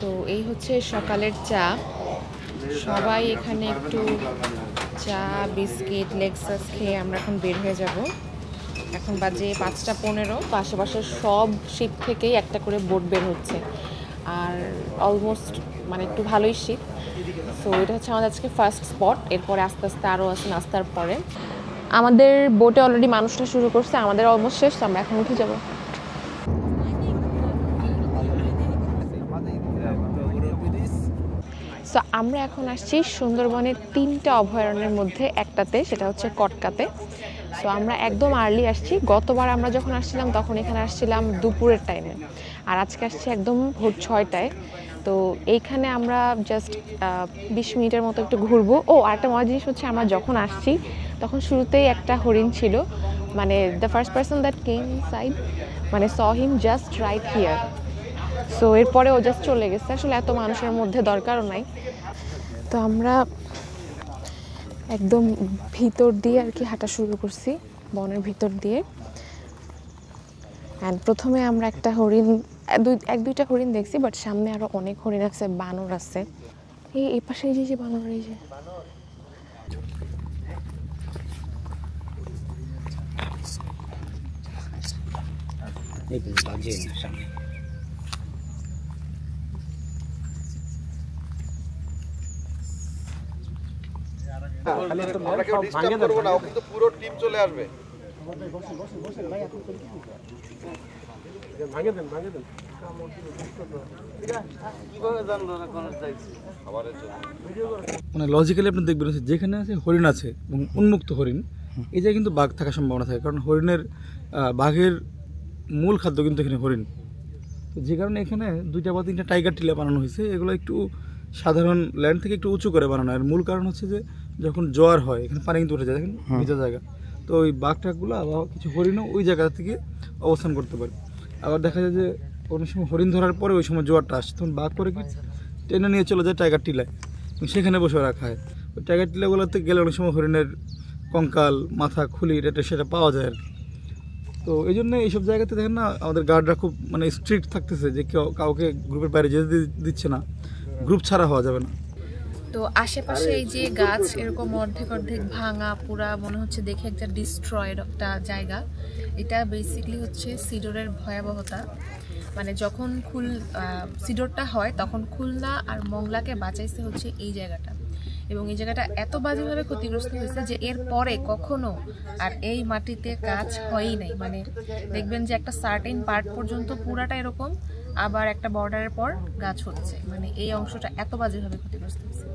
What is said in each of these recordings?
তো এই হচ্ছে সকালের চা। সবাই এখানে একটু চা বিস্কিট লেক্সাস খেয়ে আমরা এখন বের হয়ে যাব। এখন বাজে 5:15। তো আশেপাশের সব শিপ থেকেই একটা করে বোট বের হচ্ছে, আর অলমোস্ট মানে একটু ভালোই শীত। সো এটা হচ্ছে আমাদের আজকে ফার্স্ট স্পট। এরপরে আস্তে আস্তে আরও আছে নাস্তার পরে। আমাদের বোটে অলরেডি মানুষটা শুরু করছে, আমাদের অলমোস্ট শেষ। তো আমরা এখন উঠে যাব। সো আমরা এখন আসছি সুন্দরবনের 3টা অভয়ারণ্যের মধ্যে একটাতে, সেটা হচ্ছে কটকাতে। সো আমরা একদম আর্লি আসছি। গতবার আমরা যখন আসছিলাম তখন এখানে আসছিলাম দুপুরের টাইমে, আর আজকে আসছি একদম ভোর 6টায়। তো এইখানে আমরা জাস্ট 20 মিনিটের মতো একটু ঘুরবো। ও আরেকটা মজার জিনিস হচ্ছে, আমরা যখন আসছি তখন শুরুতেই একটা হরিণ ছিল, মানে the first person that came inside মানে স হিম জাস্ট রাইট হিয়ার। সো এরপরে ও জাস্ট চলে গেছে। আসলে এত মানুষের মধ্যে দরকারও নাই। তো আমরা একদম ভিতর দিয়ে আর কি হাঁটা শুরু করছি, বনের ভিতর দিয়ে। অ্যান্ড প্রথমে আমরা একটা হরিণ, দুইটা হরিণ দেখছি, বাট সামনে আরও অনেক হরিণ আছে, বানর আছে। এই পাশে এই যে বানর, এই যে আমরা কেউ ডিস্টার্ব করবো না, ও কিন্তু পুরো টিম চলে আসবে। মানে লজিক্যালি আপনি দেখবেন যেখানে আছে হরিণ আছে এবং উন্মুক্ত হরিণ, এই জায়গায় কিন্তু বাঘ থাকার সম্ভাবনা থাকে, কারণ বাঘের মূল খাদ্য কিন্তু এখানে হরিণ। তো যে কারণে এখানে 2টা বা 3টা টাইগার টিলা বানানো হয়েছে। এগুলো একটু সাধারণ ল্যান্ড থেকে একটু উঁচু করে বানানো। আর মূল কারণ হচ্ছে যে যখন জোয়ার হয় এখানে পানি কিন্তু উঠে যায়, দেখেন ভিজা জায়গা। তো ওই বাঘ টাঘগুলো বা কিছু হরিণও ওই জায়গা থেকে অবস্থান করতে পারে। আবার দেখা যায় যে অনেক সময় হরিণ ধরার পরে ওই সময় জোয়ারটা আসছে, তখন বাঘ করে কি টেনে নিয়ে চলে যায় টাইগার টিলায়, সেখানে বসে রাখা হয়। ওই টাইগার টিলাগুলোতে গেলে অনেক সময় হরিণের কঙ্কাল, মাথা, খুলি সেটা পাওয়া যায় আর কি। তো এই জন্য এইসব জায়গাতে দেখেন না, আমাদের গার্ডরা খুব মানে স্ট্রিক্ট থাকতেছে যে কাউকে গ্রুপের বাইরে যেতে দিচ্ছে না, গ্রুপ ছাড়া হওয়া যাবে না। তো আশেপাশে এই যে গাছ এরকম অর্ধেক অর্ধেক ভাঙা, পুরা মনে হচ্ছে দেখে একটা ডিস্ট্রয়েড একটা জায়গা। এটা বেসিক্যালি হচ্ছে সিডরের ভয়াবহতা। মানে যখন সিডরটা হয় তখন খুলনা আর মংলাকে বাঁচাইছে হচ্ছে এই জায়গাটা, এবং এই জায়গাটা এত বাজেভাবে ক্ষতিগ্রস্ত হয়েছে যে এর পরে কখনো আর এই মাটিতে গাছ হয়ই নাই। মানে দেখবেন যে একটা সার্টেন পার্ট পর্যন্ত পুরাটা এরকম, আবার একটা বর্ডারের পর গাছ হচ্ছে। মানে এই অংশটা এত বাজেভাবে ক্ষতিগ্রস্ত হয়েছে।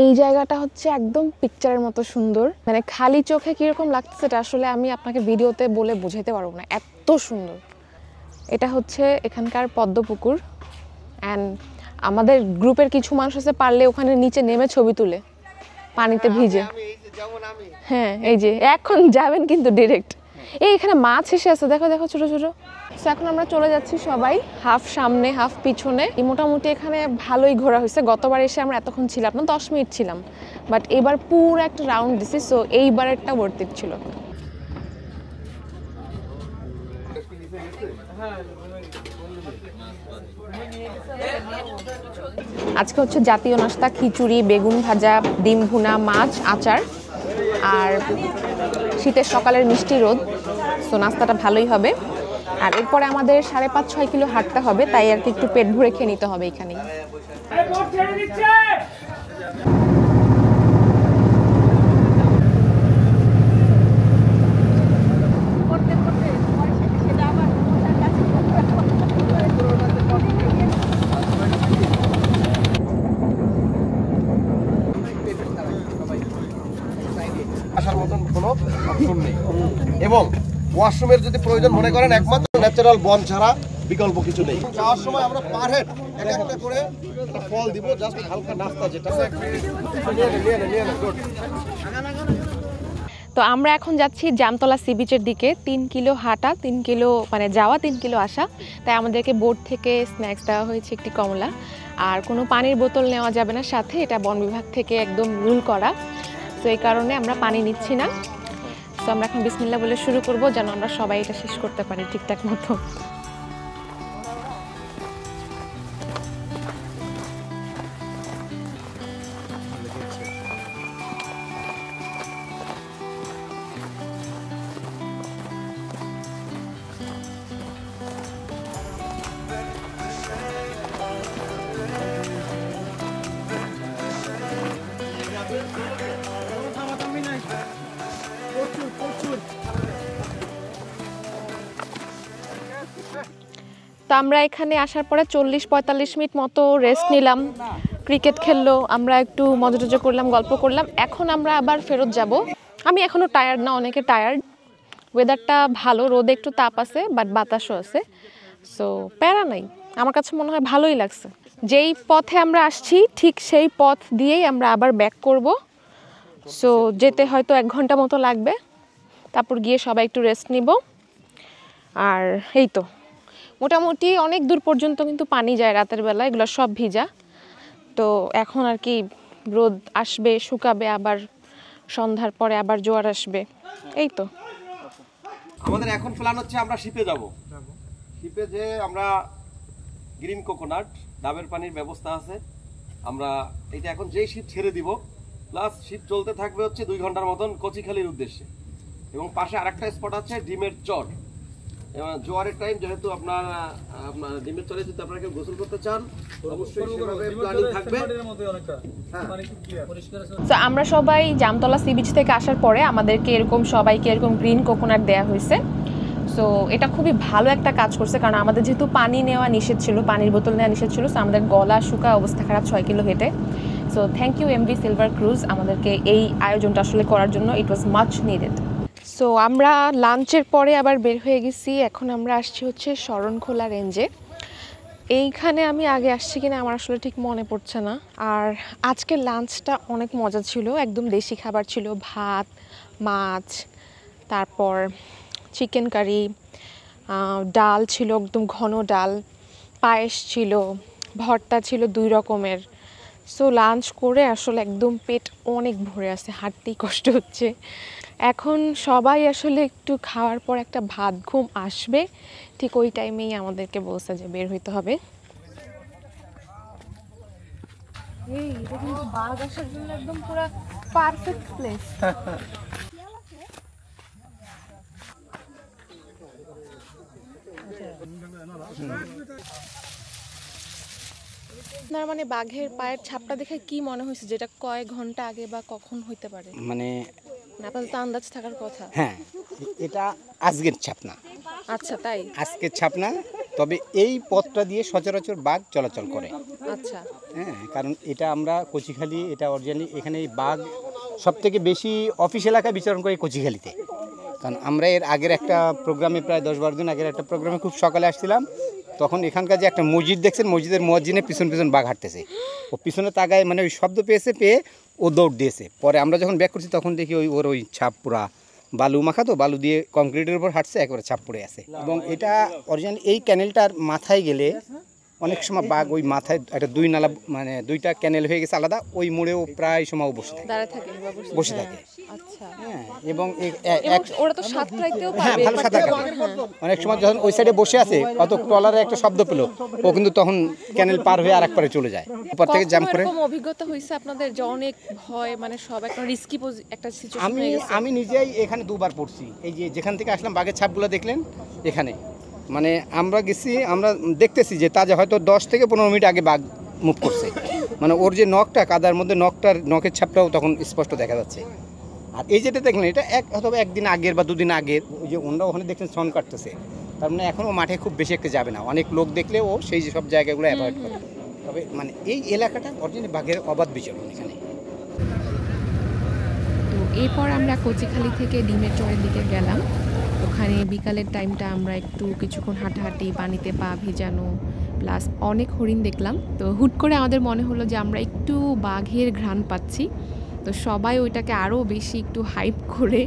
এই জায়গাটা হচ্ছে একদম পিকচারের মতো সুন্দর, মানে খালি চোখে কিরকম লাগতেছে এটা আসলে আমি আপনাকে ভিডিওতে বলে বোঝাতে পারবো না, এত সুন্দর। এটা হচ্ছে এখানকার পদ্মপুকুর। অ্যান্ড আমাদের গ্রুপের কিছু মানুষ আছে পারলে ওখানে নিচে নেমে ছবি তুলে পানিতে ভিজে। হ্যাঁ, এই যে এখন যাবেন কিন্তু ডিরেক্ট। এখানে মাছ এসে আছে, দেখো দেখো ছোট ছোট। তো এখন আমরা চলে যাচ্ছি সবাই, হাফ সামনে হাফ পিছনে। মোটামুটি এখানে ভালোই ঘোরা হয়েছে। গতবার এসে আমরা এতক্ষণ ছিলাম না, 10 মিনিট ছিলাম, বাট এবার পুরো একটা রাউন্ড দিছি। সো এইবার একটা ওয়ার্থ ইট ছিল। আজকে হচ্ছে জাতীয় নাস্তা, খিচুড়ি, বেগুন ভাজা, ডিম ভুনা, মাছ, আচার, আর শীতের সকালের মিষ্টি রোদ। সো নাস্তাটা ভালোই হবে। আর এরপরে আমাদের 5.5-6 কিলো হাঁটতে হবে, তাই আর কি একটু পেট ভরে খেয়ে নিতে হবে এখানেই। আসার মতন কোনো অপশন নেই, এবং ওয়াশরুমের যদি প্রয়োজন মনে করেন একমাত্র ন্যাচারাল বন ছাড়া বিকল্প কিছু নেই। যাওয়ার সময় আমরা পার হেড এক একটা করে একটা ফল দিব, জাস্ট হালকা নাস্তা যেটা। তো আমরা এখন যাচ্ছি জামতলা সি বিচের দিকে। 3 কিলো হাঁটা, 3 কিলো মানে যাওয়া, 3 কিলো আসা। তাই আমাদেরকে বোট থেকে স্ন্যাক্স দেওয়া হয়েছে, একটি কমলা, আর কোনো পানির বোতল নেওয়া যাবে না সাথে, এটা বন বিভাগ থেকে একদম রুল করা। তো এই কারণে আমরা পানি নিচ্ছি না। তো আমরা এখন বিসমিল্লাহ বলে শুরু করব, যেন আমরা সবাই এটা শেষ করতে পারি ঠিকঠাক মতো। তো আমরা এখানে আসার পরে 40-45 মিনিট মতো রেস্ট নিলাম, ক্রিকেট খেললো, আমরা একটু মজা টজা করলাম, গল্প করলাম। এখন আমরা আবার ফেরত যাব। আমি এখনও টায়ার্ড না, অনেকে টায়ার্ড। ওয়েদারটা ভালো, রোদে একটু তাপ আছে, বাট বাতাসও আছে, সো প্যারা নাই। আমার কাছে মনে হয় ভালোই লাগছে। যেই পথে আমরা আসছি ঠিক সেই পথ দিয়েই আমরা আবার ব্যাক করব। সো যেতে হয়তো 1 ঘন্টা মতো লাগবে, তারপর গিয়ে সবাই একটু রেস্ট নিব। আর এই তো মোটামুটি অনেক দূর পর্যন্ত কিন্তু পানি যায় রাতের বেলা, এগুলো সব ভিজা। তো এখন আর কি রোদ আসবে, শুকাবে, আবার সন্ধ্যার পরে আবার জোয়ার আসবে, এই তো। আমাদের এখন প্ল্যান হচ্ছে আমরা শিপে যাব। শিপে যে আমরা গ্রিন কোকোনাট ডাবের পানির ব্যবস্থা আছে, আমরা এটা এখন যেই শিপ ছেড়ে দিব, প্লাস শিপ চলতে থাকবে হচ্ছে 2 ঘন্টার মতন কচিখালির উদ্দেশ্যে। এবং পাশে আরেকটা স্পট আছে ডিমের চর। এবং জোয়ারের টাইম যেহেতু আপনার ডিমের চরে যদি আপনারা কেউ গোসল করতে চান অবশ্যই সেভাবে প্ল্যানিং থাকবে। তো আমরা সবাই জামতলা সি বিচ থেকে আসার পরে আমাদেরকে সবাইকে এরকম গ্রিন কোকোনাট দেওয়া হয়েছে। সো এটা খুবই ভালো একটা কাজ করছে, কারণ আমাদের যেহেতু পানি নেওয়া নিষেধ ছিল, পানির বোতল নেওয়া নিষেধ ছিল, সো আমাদের গলা শুকা অবস্থা খারাপ 6 কিলো হেঁটে। So thank you MV Silver Cruise আমাদেরকে এই আয়োজনটা আসলে করার জন্য, it was much needed. So আমরা লাঞ্চের পরে আবার বের হয়ে গেছি। এখন আমরা আসছি হচ্ছে শরণখোলা রেঞ্জে। এইখানে আমি আগে আসছি কিনা আমার আসলে ঠিক মনে পড়ছে না। আর আজকের লাঞ্চটা অনেক মজা ছিল, একদম দেশি খাবার ছিল, ভাত, মাছ, তারপর চিকেন কারি, ডাল ছিল, একদম ঘন ডাল, পায়েস ছিল, ভর্তা ছিল 2 রকমের। সো লাঞ্চ করে আসলে একদম পেট অনেক ভরে আছে, হাঁটতেই কষ্ট হচ্ছে। এখন সবাই আসলে একটু খাওয়ার পর একটা ভাত ঘুম আসবে, ঠিক ওই টাইমেই আমাদেরকে বলছে যে বের হইতে হবে। এই এটা কিন্তু বাঘ আসার জন্য একদম পুরো পারফেক্ট প্লেস। আপনার মানে বাঘের পায়ের ছাপটা দেখে কি মনে হয়েছে, যেটা কয়েক ঘন্টা আগে বা কখন হইতে পারে? মানে আপাতত আন্দাজ থাকার কথা। হ্যাঁ, এটা আজকের ছাপ না। আচ্ছা, তাই? আজকের ছাপ না, তবে এই পথটা দিয়ে সচরাচর বাঘ চলাচল করে। আচ্ছা, হ্যাঁ, কারণ এটা আমরা কচিখালি, এটা অরিজিনালি এখানে এই বাঘ সবথেকে বেশি অফিস এলাকায় বিচরণ করে কচিখালিতে। কারণ আমরা এর আগের একটা প্রোগ্রামে, প্রায় 10-12 দিন আগের একটা প্রোগ্রামে খুব সকালে আসছিলাম, তখন এখানকার যে একটা মসজিদ দেখছেন, মসজিদের মুয়াজ্জিনের পিছন পিছন বাঘ হাঁটতেছে। ও পিছনে তাকায়, মানে ওই শব্দ পেয়ে ও দৌড় দিয়েছে। পরে আমরা যখন ব্যাক করছি তখন দেখি ওর ছাপ পুরা বালু মাখা, তো বালু দিয়ে কংক্রিটের উপর হাঁটছে, একেবারে ছাপ পড়ে আছে। এবং এটা অরিজিনাল এই ক্যানেলটার মাথায় গেলে অনেক সময় বাঘ ওই মাথায় একটা 2 নালা, মানে 2টা ক্যানেল হয়ে গেছে আলাদা, ওই মোড়েও প্রায় সময় বসে থাকে। আচ্ছা, হ্যাঁ, এবং ওরা তো সাঁতরাইতেও হ্যাঁ পারবে। ভালো সাঁতার কাটে। অনেক সময় যখন ওই সাইডে বসে আছে, কত ট্রলারে একটা শব্দ পেল, ও কিন্তু তখন ক্যানেল পার হয়ে আরেক পারে চলে যায়, উপর থেকে জাম্প করে। এরকম অভিজ্ঞতা হয়েছে আপনাদের যে অনেক ভয়, মানে সব একটা রিস্কি একটা সিচুয়েশন হয়ে গেছে? আমি নিজেই এখানে 2বার পড়ছি। এই যে যেখান থেকে আসলাম, বাঘের ছাপগুলো দেখলেন এখানে, মানে আমরা গেছি, আমরা দেখতেছি যে তাজা হয়তো 10 থেকে 15 মিনিট আগে বাঘ মুভ করছে, মানে ওর যে নখটা কাদার মধ্যে, নখের ছাপটাও তখন স্পষ্ট দেখা যাচ্ছে। আর এই যেটা দেখলেন, এটা অথবা 1 দিন আগের বা 2 দিন আগের, ওই যে ওনারা ওখানে দেখছেন ছন কাটতেছে, তার মানে এখনও মাঠে খুব বেশি একটা যাবে না। অনেক লোক দেখলে ও সেই যে সব জায়গাগুলো অ্যাভয়েড করে। তবে মানে এই এলাকাটা অরিজিনালি বাঘের অবাধ বিচরণ এখানে। তো এরপর আমরা কচিখালি থেকে ডিমের চরের দিকে গেলাম। ওখানে বিকালের টাইমটা আমরা একটু কিছুক্ষণ হাঁটাহাঁটি, পানিতে পা ভিজানো, প্লাস অনেক হরিণ দেখলাম। তো হুট করে আমাদের মনে হলো যে আমরা একটু বাঘের ঘ্রাণ পাচ্ছি, তো সবাই ওইটাকে আরও বেশি একটু হাইপ করে,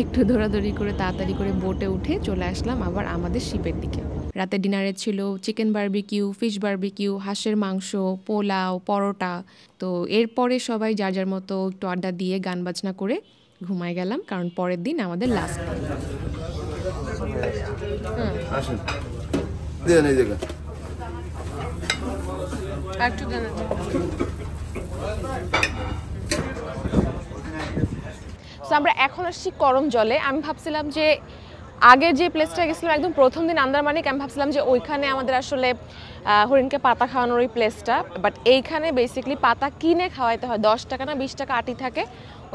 একটু দৌড়াদৌড়ি করে, তাড়াতাড়ি করে বোটে উঠে চলে আসলাম আবার আমাদের শিপের দিকে। রাতে ডিনারে ছিল চিকেন বারবিকিউ, ফিশ বারবিকিউ, হাঁসের মাংস, পোলাও, পরোটা। তো এরপরে সবাই যার যার মতো একটু আড্ডা দিয়ে গান বাজনা করে ঘুমায় গেলাম, কারণ পরের দিন আমাদের লাস্ট দিন। আমরা এখন আসছি করম জলে। আমি ভাবছিলাম যে আগের যে প্লেসটা গেছিলাম একদম প্রথম দিন আন্দারমানিক, আমি ভাবছিলাম যে ওইখানে আমাদের আসলে হরিণকে পাতা খাওয়ানোর ওই প্লেসটা, বাট এইখানে বেসিক্যালি পাতা কিনে খাওয়াইতে হয়, 10 টাকা না 20 টাকা আটি থাকে,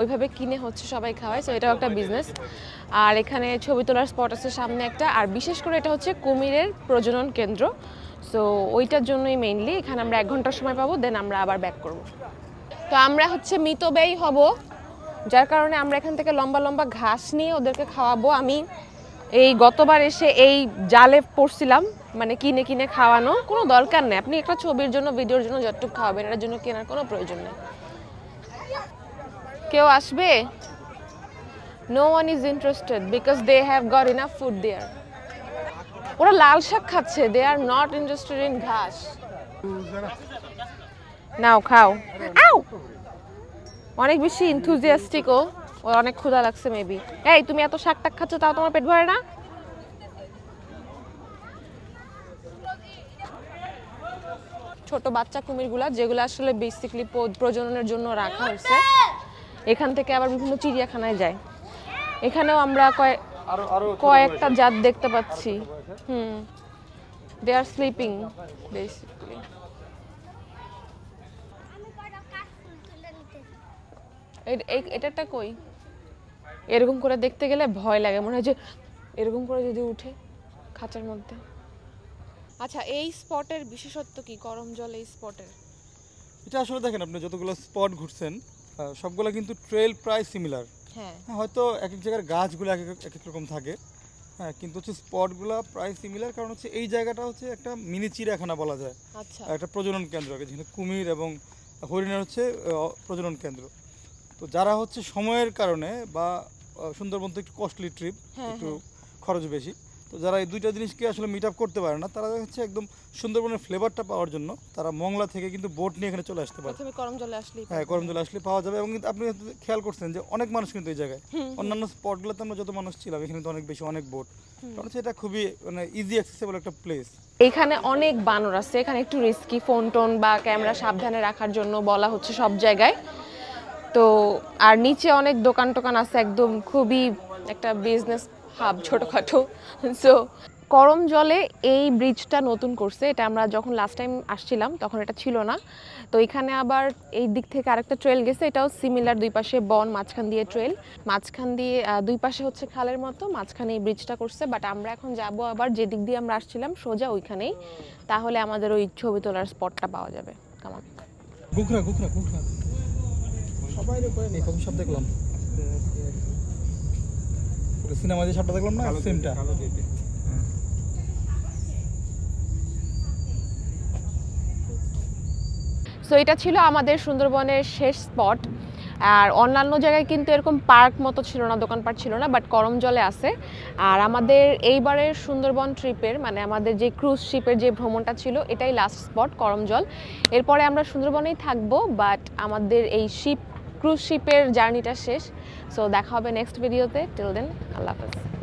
ওইভাবে কিনে হচ্ছে সবাই খাওয়ায়। সো এটাও একটা বিজনেস। আর এখানে ছবি তোলার স্পট আছে সামনে একটা, আর বিশেষ করে এটা হচ্ছে কুমিরের প্রজনন কেন্দ্র। সো ওইটার জন্যই মেইনলি এখানে আমরা 1 ঘন্টার সময় পাবো, দেন আমরা আবার ব্যাক করব। তো আমরা হচ্ছে মিতব্যয়ী হব, যার কারণে আমরা এখান থেকে লম্বা লম্বা ঘাস নিয়ে ওদেরকে খাওয়াবো। আমি এই গতবার এসে এই জালে পড়ছিলাম, মানে কিনে কিনে খাওয়ানো কোনো দরকার নেই। আপনি একটা ছবির জন্য ভিডিওর জন্য যতটুকু খাওয়াবেন, এটার জন্য কেনার কোনো প্রয়োজন নেই। কেউ আসবে? No one is interested because they have got enough food there. ওরা লাল শাক খাচ্ছে, they are not interested in ঘাস। নাও খাও। আউ! অনেক বেশি enthusiastic ও, ওর অনেক ক্ষুধা লাগছে মেবি। এই তুমি এত শাক টাক খাচ্ছ, তাও তোমার পেট ভরে না? ছোট বাচ্চা কুমিরগুলা, যেগুলো আসলে বেসিক্যালি প্রজননের জন্য রাখা হয়েছে, এখান থেকে আবার বিভিন্ন চিড়িয়াখানায় যায়। এখানেও আমরা কয়েকটা জাত দেখতে পাচ্ছি। দে আর স্লিপিং বেসিক্যালি। এটাটা কই? এরকম করে দেখতে গেলে ভয় লাগে, মনে হয় যে এরকম করে যদি উঠে খাঁচার মধ্যে। আচ্ছা, এই স্পটের বিশেষত্ব কি? করমজল এই স্পটের এটা আসলে দেখেন, আপনি যতগুলো স্পট ঘুরছেন সবগুলো কিন্তু ট্রেল প্রায় সিমিলার। হ্যাঁ, হয়তো এক এক জায়গার গাছগুলো এক এক রকম থাকে, হ্যাঁ, কিন্তু হচ্ছে স্পটগুলো প্রায় সিমিলার। কারণ হচ্ছে এই জায়গাটা হচ্ছে একটা মিনি চিড়িয়াখানা বলা যায়, আচ্ছা, একটা প্রজনন কেন্দ্র, যেখানে কুমির এবং হরিণের হচ্ছে প্রজনন কেন্দ্র। তো যারা হচ্ছে সময়ের কারণে বা সুন্দরবন তো একটু কস্টলি ট্রিপ, একটু খরচ বেশি, তো যারা এই দুইটা জিনিসকে আসলে মিট আপ করতে পারে না, তারা হচ্ছে একদম সুন্দরবনের ফ্লেভারটা পাওয়ার জন্য তারা মংলা থেকে কিন্তু বোট নিয়ে এখানে চলে আসতে পারে। প্রথমে করমজলে আসলেই হ্যাঁ, করমজলে আসলে পাওয়া যাবে। এবং কিন্তু আপনি খেয়াল করছেন যে অনেক মানুষ কিন্তু এই জায়গায়, অন্যান্য স্পটগুলোতে আমরা যত মানুষ ছিলাম, এখানে তো অনেক বেশি, অনেক বোট। কারণ হচ্ছে এটা খুবই মানে ইজি অ্যাক্সেসেবল একটা প্লেস। এখানে অনেক বানর আছে, এখানে একটু রিস্কি, ফোন টোন বা ক্যামেরা সাবধানে রাখার জন্য বলা হচ্ছে সব জায়গায়। তো আর নিচে অনেক দোকান টোকান আছে, একদম খুবই একটা বিজনেস হাব ছোটোখাটো। সো করমজলে এই ব্রিজটা নতুন করছে, এটা আমরা যখন লাস্ট টাইম আসছিলাম তখন এটা ছিল না। তো এখানে আবার এই দিক থেকে আরেকটা ট্রেল গেছে, এটাও সিমিলার, দুই পাশে বন, মাঝখান দিয়ে ট্রেল, মাঝখান দিয়ে দুই পাশে হচ্ছে খালের মতো, মাঝখানে এই ব্রিজটা করছে। বাট আমরা এখন যাব আবার যে দিক দিয়ে আমরা আসছিলাম সোজা ওইখানেই, তাহলে আমাদের ওই ছবি তোলার স্পটটা পাওয়া যাবে। কেমন গুখরা গুখরা গুখরা সবাই এই কত সব দেখলাম, সিনেমা যে সবটা দেখলাম না, সেমটা। সো এটা ছিল আমাদের সুন্দরবনের শেষ স্পট। আর অন্যান্য জায়গায় কিন্তু এরকম পার্ক মতো ছিল না, দোকানপাট ছিল না, বাট করমজলে আছে। আর আমাদের এইবারের সুন্দরবন ট্রিপের, মানে আমাদের যে ক্রুজ শিপের যে ভ্রমণটা ছিল, এটাই লাস্ট স্পট করমজল। এরপরে আমরা সুন্দরবনেই থাকবো, বাট আমাদের এই ক্রুজ শিপের জার্নিটা শেষ। সো দেখা হবে নেক্সট ভিডিওতে। টিল দেন, আল্লাহ হাফেজ।